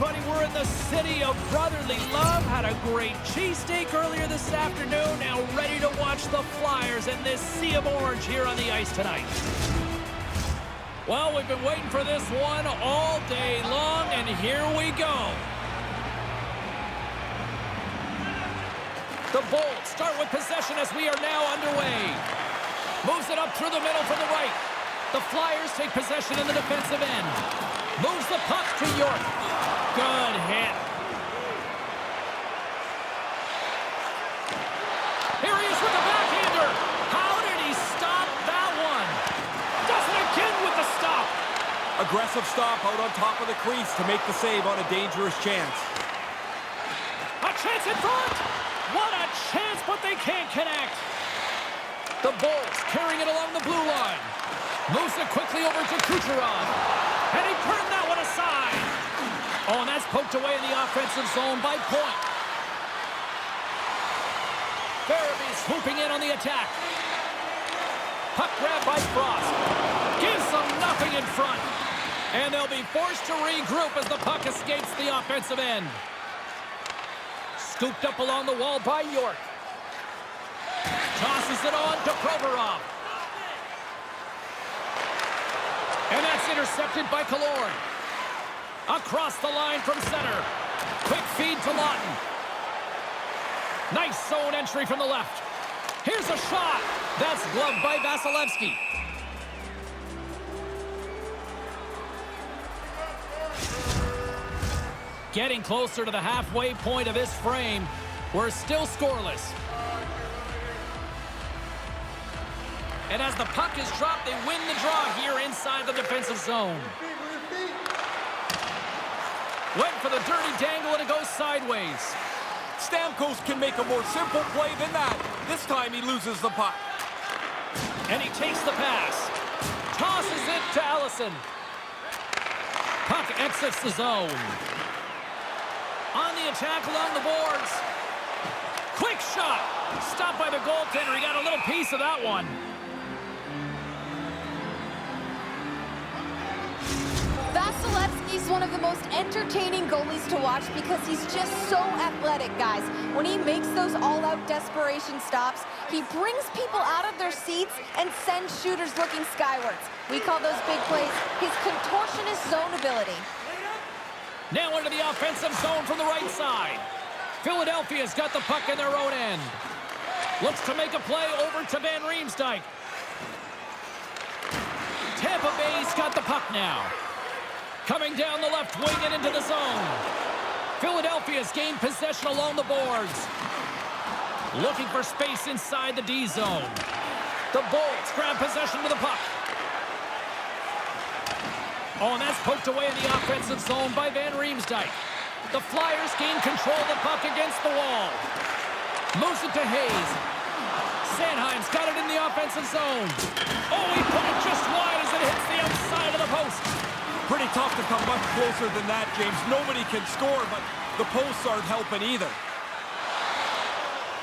everybody. We're in the city of brotherly love. Had a great cheesesteak earlier this afternoon. Now ready to watch the Flyers in this sea of orange here on the ice tonight. Well, we've been waiting for this one all day long, and here we go. The Bolts start with possession as we are now underway. Moves it up through the middle from the right. The Flyers take possession in the defensive end. Moves the puck to York. Good hit. Here he is with the backhander. How did he stop that one? Does it again with the stop. Aggressive stop out on top of the crease to make the save on a dangerous chance. A chance in front. What a chance, but they can't connect. The Bolts carrying it along the blue line. Moves it quickly over to Kucherov. And he turned that one aside. Oh, and that's poked away in the offensive zone by Point. Farabee swooping in on the attack. Puck grabbed by Frost. Gives them nothing in front. And they'll be forced to regroup as the puck escapes the offensive end. Scooped up along the wall by York. Tosses it on to Provorov. And that's intercepted by Killorn. Across the line from center. Quick feed to Lawton. Nice zone entry from the left. Here's a shot. That's gloved by Vasilevsky. Getting closer to the halfway point of this frame. We're still scoreless. And as the puck is dropped, they win the draw here inside the defensive zone. Went for the dirty dangle, and it goes sideways. Stamkos can make a more simple play than that. This time he loses the puck. And he takes the pass. Tosses it to Allison. Puck exits the zone. On the attack along the boards. Quick shot. Stopped by the goaltender. He got a little piece of that one. Vasilevsky's one of the most entertaining goalies to watch because he's just so athletic, guys. When he makes those all-out desperation stops, he brings people out of their seats and sends shooters looking skywards. We call those big plays his contortionist zone ability. Now into the offensive zone from the right side. Philadelphia's got the puck in their own end. Looks to make a play over to Van Riemsdyk. Tampa Bay's got the puck now. Coming down the left wing and into the zone. Philadelphia's gained possession along the boards. Looking for space inside the D zone. The Bolts grab possession with the puck. Oh, and that's poked away in the offensive zone by Van Riemsdyk. The Flyers gain control of the puck against the wall. Moves it to Hayes. Sanheim's got it in the offensive zone. Oh, he put it just wide as it hits the outside of the post. Pretty tough to come much closer than that, James. Nobody can score, but the posts aren't helping either.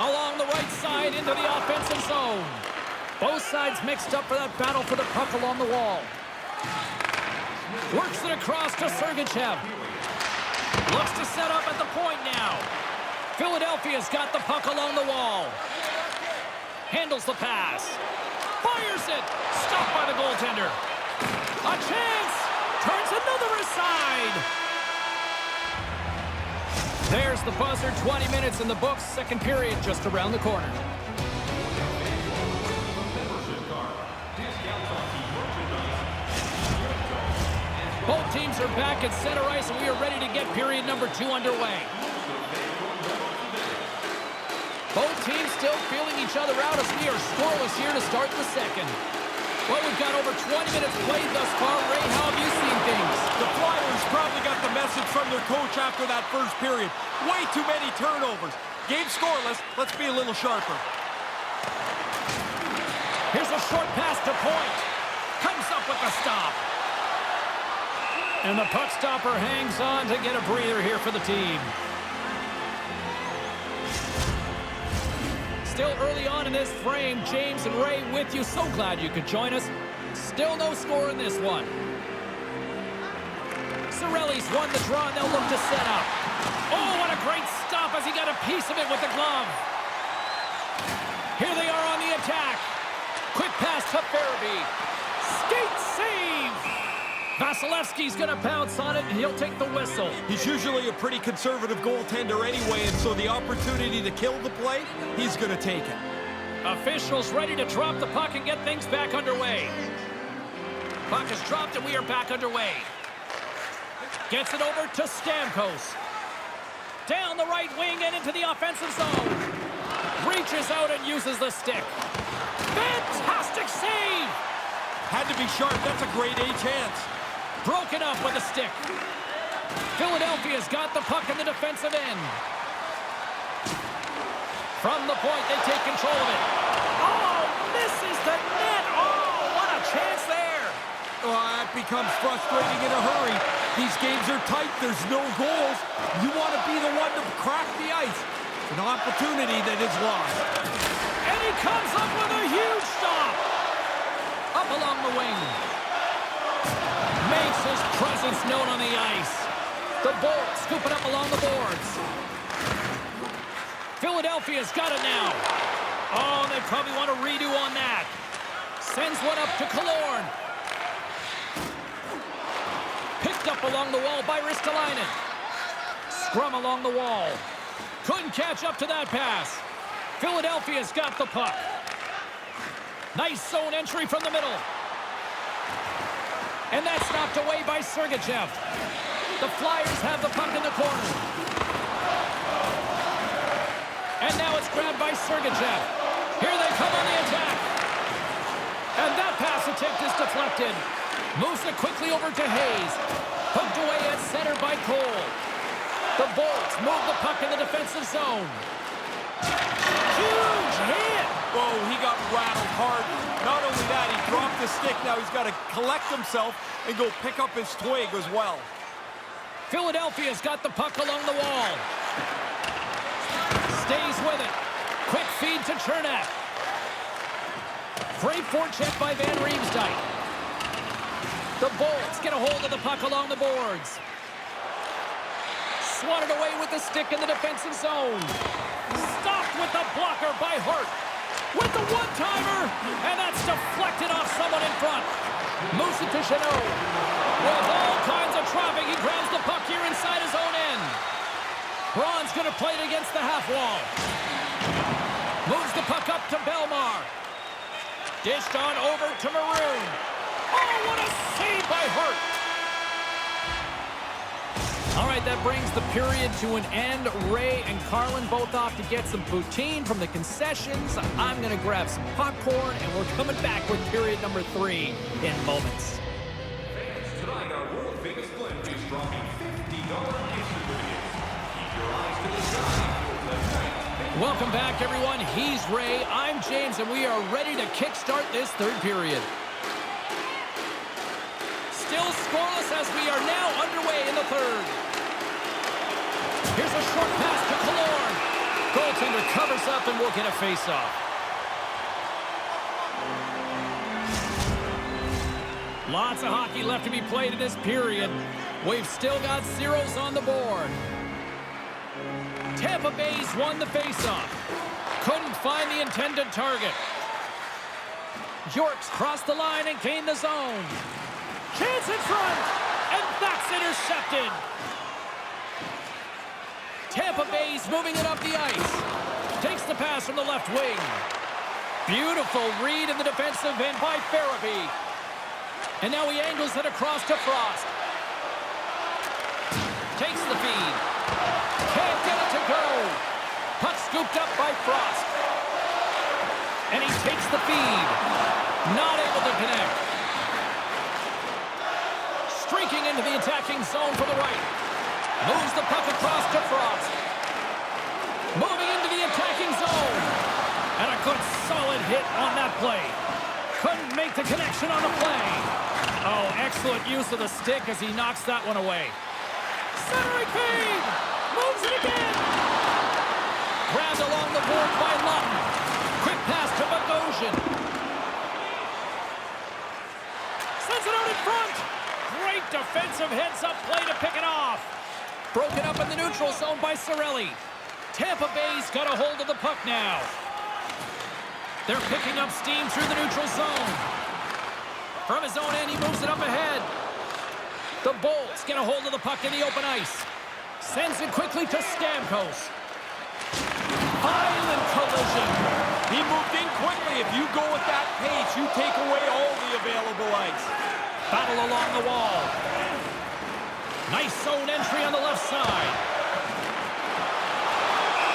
Along the right side into the offensive zone. Both sides mixed up for that battle for the puck along the wall. Works it across to Sergachev. Looks to set up at the point now. Philadelphia's got the puck along the wall. Handles the pass. Fires it. Stopped by the goaltender. A chance. Turns another aside. There's the buzzer. 20 minutes in the books. Second period just around the corner. Both teams are back at center ice, and we are ready to get period number 2 underway. Both teams still feeling each other out as we are scoreless here to start the second. Well, we've got over 20 minutes played thus far. Ray, how have you seen things? The Flyers probably got the message from their coach after that first period. Way too many turnovers. Game scoreless. Let's be a little sharper. Here's a short pass to Point. Comes up with the stop. And the puck stopper hangs on to get a breather here for the team. Still early on in this frame, James and Ray with you. So glad you could join us. Still no score in this one. Cirelli's won the draw, and they'll look to set up. Oh, what a great stop as he got a piece of it with the glove. Here they are on the attack. Quick pass to Farabee. Skate save! Vasilevsky's going to bounce on it, and he'll take the whistle. He's usually a pretty conservative goaltender anyway, and so the opportunity to kill the play, he's going to take it. Officials ready to drop the puck and get things back underway. Puck is dropped, and we are back underway. Gets it over to Stamkos. Down the right wing and into the offensive zone. Reaches out and uses the stick. Fantastic save! Had to be sharp. That's a grade A chance. Broken up with a stick. Philadelphia's got the puck in the defensive end. From the point, they take control of it. Oh, misses the net. Oh, what a chance there. Oh, that becomes frustrating in a hurry. These games are tight. There's no goals. You want to be the one to crack the ice. An opportunity that is lost. And he comes up with a huge stop. Up along the wing. Makes his presence known on the ice. The Bolts scoop it up along the boards. Philadelphia's got it now. Oh, they probably want to redo on that. Sends one up to Killorn. Picked up along the wall by Ristolainen. Scrum along the wall. Couldn't catch up to that pass. Philadelphia's got the puck. Nice zone entry from the middle. And that's knocked away by Sergachev. The Flyers have the puck in the corner. And now it's grabbed by Sergachev. Here they come on the attack. And that pass attempt is deflected. Moves it quickly over to Hayes. Hooked away at center by Cole. The Bolts move the puck in the defensive zone. Huge hit! Oh, he got rattled hard. Not only that, he dropped the stick. Now he's got to collect himself and go pick up his twig as well. Philadelphia's got the puck along the wall. Stays with it. Quick feed to Chernak. Great forecheck by Van Riemsdyk. The Bolts get a hold of the puck along the boards. Swatted away with the stick in the defensive zone. Stopped with the blocker by Hart. With the one-timer, and that's deflected off someone in front. Moves it to Chanot. With all kinds of traffic, he grabs the puck here inside his own end. Braun's going to play it against the half wall. Moves the puck up to Belmar. Dished on over to Maroon. Oh, what a save by Hart. All right, that brings the period to an end. Ray and Carlin both off to get some poutine from the concessions. I'm going to grab some popcorn, and we're coming back with period number 3 in moments. Fans, tonight our world-famous blend is dropping $50 gift certificates. Keep your eyes to the sky for the night. Welcome back, everyone. He's Ray. I'm James, and we are ready to kickstart this third period. Still scoreless as we are now underway in the third. Here's a short pass to Killorn. Goaltender covers up and we'll get a face-off. Lots of hockey left to be played in this period. We've still got zeros on the board. Tampa Bay's won the face-off. Couldn't find the intended target. York's crossed the line and gained the zone. Chance in front, and that's intercepted. Tampa Bay's moving it up the ice. Takes the pass from the left wing. Beautiful read in the defensive end by Farabee. And now he angles it across to Frost. Takes the feed. Can't get it to go. Puck scooped up by Frost. And he takes the feed. Not able to connect. Streaking into the attacking zone for the right. Moves the puck across to Frost. Moving into the attacking zone. And a good solid hit on that play. Couldn't make the connection on the play. Oh, excellent use of the stick as he knocks that one away. Centering feed. Moves it again. Grabbed along the board by Lutton. Quick pass to Bogosian. Sends it out in front. Great Great defensive heads-up play to pick it off. Broken up in the neutral zone by Cirelli. Tampa Bay's got a hold of the puck now. They're picking up steam through the neutral zone. From his own end, he moves it up ahead. The Bolts get a hold of the puck in the open ice. Sends it quickly to Stamkos. Violent collision. He moved in quickly. If you go with that pace, you take away all the available ice. Battle along the wall. Nice zone entry on the left side.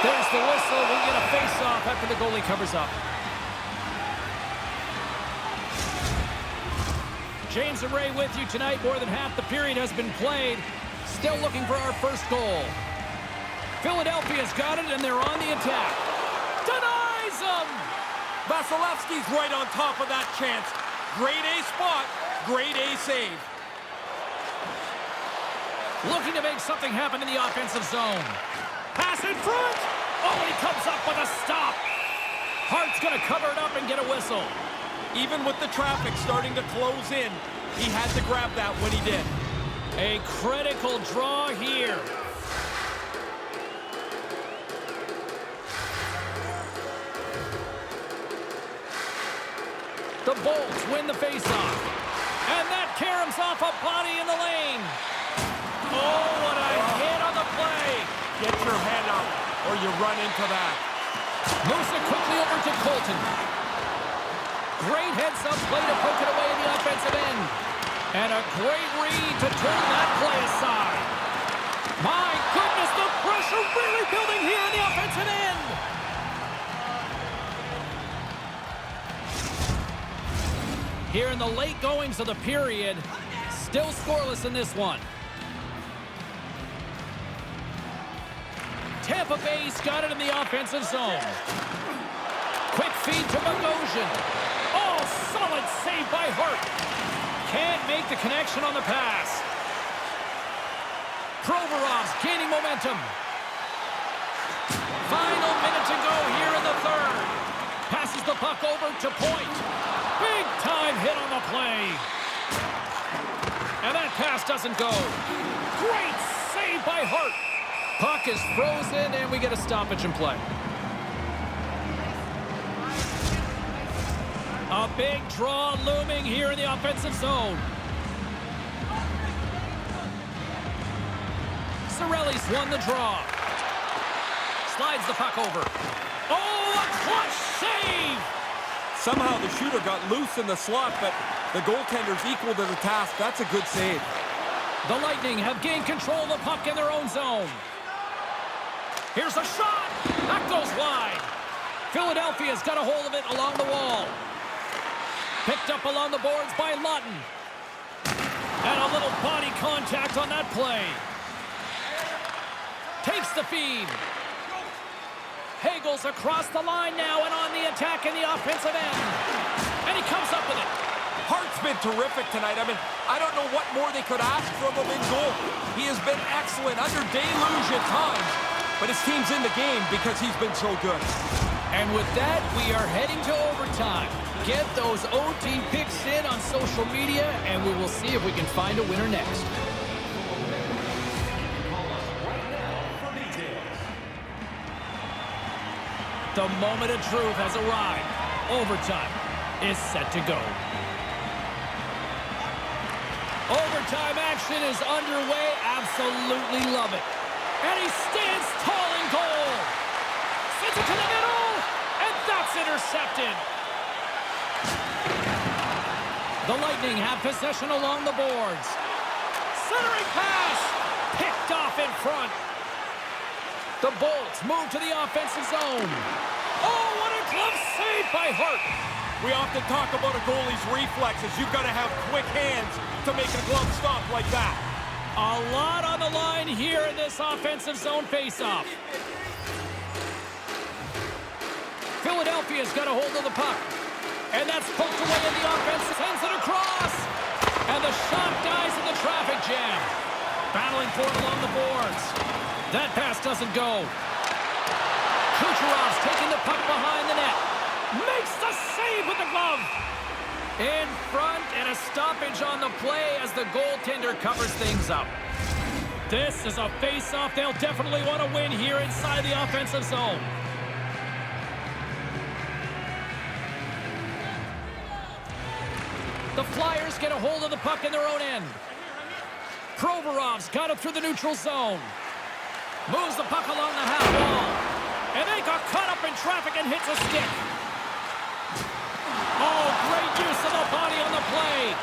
There's the whistle. We'll get a face-off after the goalie covers up. James and Ray with you tonight. More than half the period has been played. Still looking for our first goal. Philadelphia's got it, and they're on the attack. Denies them! Vasilevsky's right on top of that chance. Great A spot, great A save. Looking to make something happen in the offensive zone. Pass in front! Oh, he comes up with a stop. Hart's going to cover it up and get a whistle. Even with the traffic starting to close in, he had to grab that when he did. A critical draw here. The Bolts win the faceoff. And that caroms off a body in the lane. Oh, what a hit on the play. Get your head up, or you run into that. Moves it quickly over to Colton. Great heads-up play to poke it away in the offensive end. And a great read to turn that play aside. My goodness, the pressure really building here in the offensive end. Here in the late goings of the period, still scoreless in this one. Tampa Bay's got it in the offensive zone. Quick feed to Bogosian. Oh, solid save by Hart. Can't make the connection on the pass. Provorov's gaining momentum. Final minute to go here in the third. Passes the puck over to Point. Big time hit on the play. And that pass doesn't go. Great save by Hart. Puck is frozen, and we get a stoppage in play. A big draw looming here in the offensive zone. Cirelli's won the draw. Slides the puck over. Oh, a clutch save! Somehow the shooter got loose in the slot, but the goaltender's equal to the task. That's a good save. The Lightning have gained control of the puck in their own zone. Here's a shot. That goes wide. Philadelphia's got a hold of it along the wall. Picked up along the boards by Lawton. And a little body contact on that play. Takes the feed. Hagel's across the line now and on the attack in the offensive end. And he comes up with it. Hart's been terrific tonight. I mean, I don't know what more they could ask from him in goal. He has been excellent under deluge at times, but his team's in the game because he's been so good. And with that, we are heading to overtime. Get those OT picks in on social media, and we will see if we can find a winner next. The moment of truth has arrived. Overtime is set to go. Overtime action is underway. Absolutely love it. And he stands tall in goal. Sends it to the middle, and that's intercepted. The Lightning have possession along the boards. Centering pass, picked off in front. The Bolts move to the offensive zone. Oh, what a glove save by Hart. We often talk about a goalie's reflexes. You've got to have quick hands to make a glove stop like that. A lot on the line here in this offensive zone faceoff. Philadelphia's got a hold of the puck. And that's poked away in the offense. Sends it across. And the shot dies in the traffic jam. Battling for it along the boards. That pass doesn't go. Kucherov's taking the puck behind the net. Makes the save with the glove. In front, and a stoppage advantage on the play as the goaltender covers things up. This is a face-off they'll definitely want to win here inside the offensive zone. The Flyers get a hold of the puck in their own end. Provorov's got it through the neutral zone. Moves the puck along the half wall. And they got caught up in traffic and hits a stick. Oh, great use of the body on the play.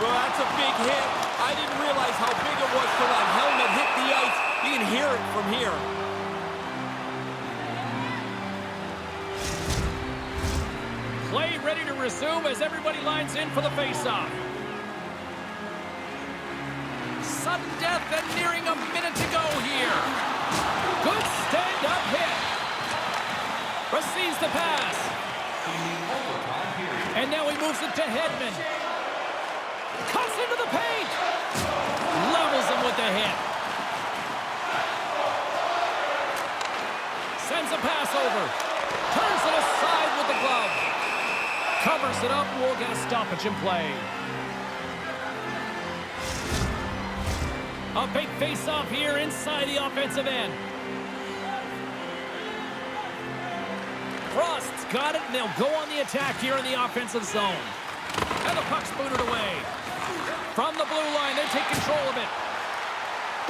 Well, that's a big hit. I didn't realize how big it was till that helmet hit the ice. You can hear it from here. Play ready to resume as everybody lines in for the faceoff. Sudden death and nearing a minute to go here. Good stand-up hit. Receives the pass. And now he moves it to Hedman. Cuts into the paint. Levels him with the hit. Sends a pass over. Turns it aside with the glove. Covers it up. We'll get a stoppage in play. A big face-off here inside the offensive end. Frost's got it, and they'll go on the attack here in the offensive zone. And the puck's booted away. From the blue line, they take control of it.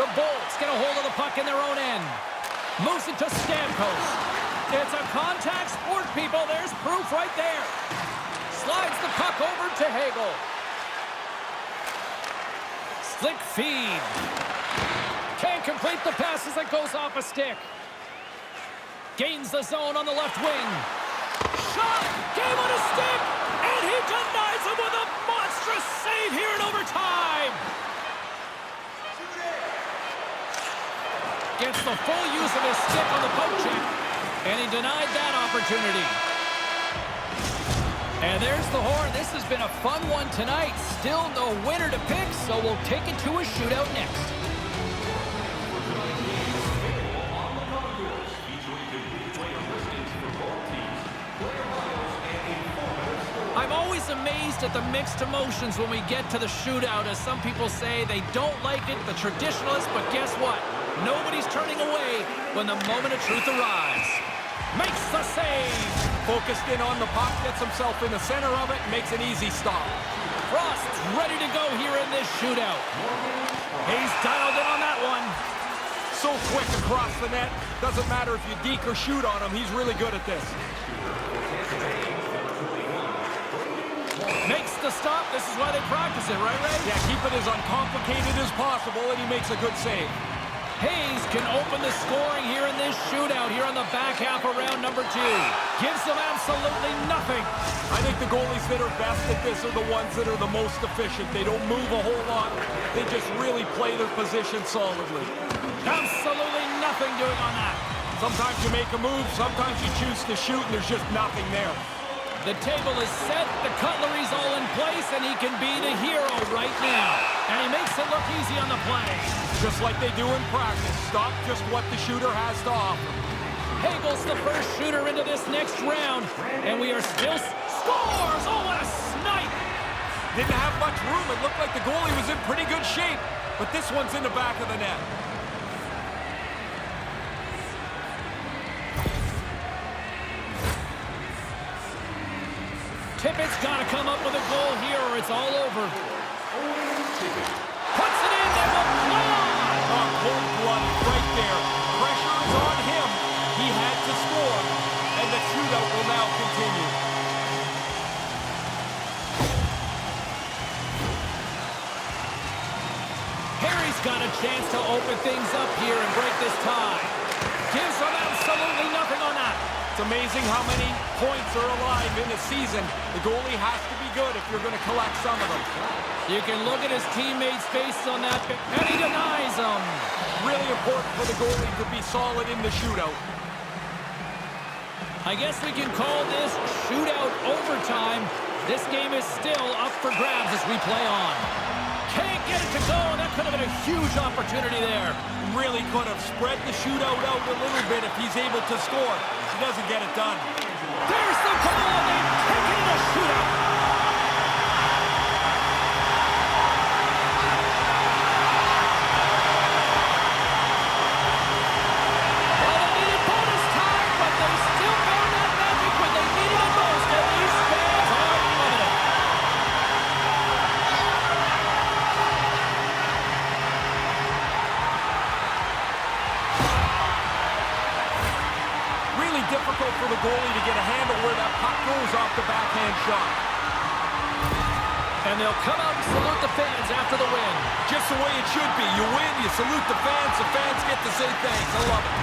The Bolts get a hold of the puck in their own end. Moves it to Stamkos. It's a contact sport, people. There's proof right there. Slides the puck over to Hagel. Slick feed. Can't complete the pass as it goes off a stick. Gains the zone on the left wing. Shot! Game on a stick! And he denies him with a monstrous save here in overtime! Gets the full use of his stick on the poke check. And he denied that opportunity. And there's the horn. This has been a fun one tonight. Still no winner to pick, so we'll take it to a shootout next. I'm always amazed at the mixed emotions when we get to the shootout, as some people say they don't like it, the traditionalists, but guess what? Nobody's turning away when the moment of truth arrives. Makes the save. Focused in on the puck, gets himself in the center of it, and makes an easy stop. Frost's ready to go here in this shootout. He's dialed in on that one. So quick across the net. Doesn't matter if you deke or shoot on him. He's really good at this. Makes the stop. This is why they practice it, right, Ray? Yeah, keep it as uncomplicated as possible, and he makes a good save. Hayes can open the scoring here in this shootout here on the back half of round number 2. Gives them absolutely nothing. I think the goalies that are best at this are the ones that are the most efficient. They don't move a whole lot. They just really play their position solidly. Absolutely nothing doing on that. Sometimes you make a move, sometimes you choose to shoot, and there's just nothing there. The table is set, the cutlery's all in place, and he can be the hero right now. And he makes it look easy on the play. Just like they do in practice. Stop just what the shooter has to offer. Hagel's the first shooter into this next round, and we are still... Scores! Oh, what a snipe! Didn't have much room. It looked like the goalie was in pretty good shape, but this one's in the back of the net. Tippett's got to come up with a goal here or it's all over. Puts it in, they will play on! Oh, cold-blooded right there. Pressure is on him. He had to score, and the shootout will now continue. Harry's got a chance to open things up here and break this tie. Gives them absolutely nothing on that. It's amazing how many points are alive in a season. The goalie has to be good if you're going to collect some of them. You can look at his teammates' faces on that, and he denies them. Really important for the goalie to be solid in the shootout. I guess we can call this shootout overtime. This game is still up for grabs as we play on. Can't get it to go, and that could have been a huge opportunity there. Really could have spread the shootout out a little bit if he's able to score. He doesn't get it done. There's the goal, and they've taken it a shootout. the backhand shot. And they'll come out and salute the fans after the win. Just the way it should be. You win, you salute the fans get to say thanks. I love it.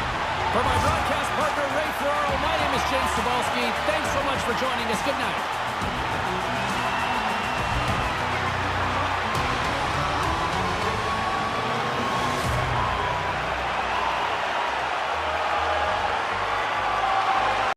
For my broadcast partner, Ray Ferraro, my name is James Cebulski. Thanks so much for joining us. Good night.